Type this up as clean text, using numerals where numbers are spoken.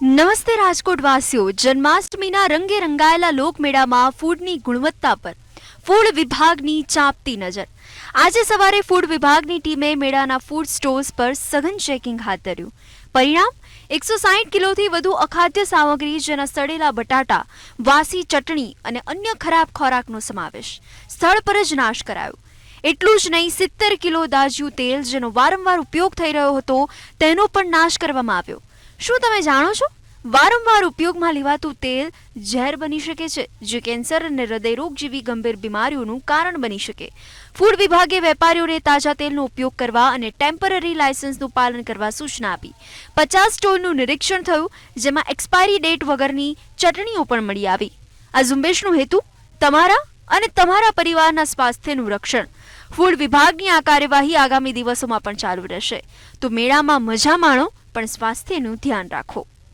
નમસ્તે રાજકોટ વાસીઓ, જન્માષ્ટમીના રંગે રંગાયેલા લોકમેળામાં ફૂડની ગુણવત્તા પર ફૂડ વિભાગની ચાંપતી નજર. આજે સવારે ફૂડ વિભાગની ટીમે મેળાના ફૂડ સ્ટોર્સ પર સઘન ચેકિંગ હાથ ધર્યું. પરિણામ 160 કિલોથી વધુ અખાદ્ય સામગ્રી, જેના સડેલા બટાટા, વાસી ચટણી અને અન્ય ખરાબ ખોરાકનો સમાવેશ. સ્થળ પર જ નાશ કરાયો. એટલું જ નહીં, 70 કિલો દાઝ્યું તેલ, જેનો વારંવાર ઉપયોગ થઈ રહ્યો હતો, તેનો પણ નાશ કરવામાં આવ્યો. શું તમે જાણો છો, વારંવાર ઉપયોગમાં લેવાતું તેલ ઝેર બની શકે છે, જે કેન્સર અને હૃદયરોગ જેવી ગંભીર બીમારીઓનું કારણ બની શકે. ફૂડ વિભાગે વેપારીઓને તાજા તેલનો ઉપયોગ કરવા અને ટેમ્પરરી લાયસન્સનું પાલન કરવા સૂચના આપી. 50 સ્ટોરનું નિરીક્ષણ થયું, જેમાં એક્સપાયરી ડેટ વગરની ચટણીઓ પણ મળી આવી. આ ઝુંબેશનો હેતુ તમારા અને તમારા પરિવારના સ્વાસ્થ્યનું રક્ષણ. ફૂડ વિભાગની આ કાર્યવાહી આગામી દિવસોમાં પણ ચાલુ રહેશે. તો મેળામાં મજા માણો, પણ સ્વાસ્થ્યનું ધ્યાન રાખો.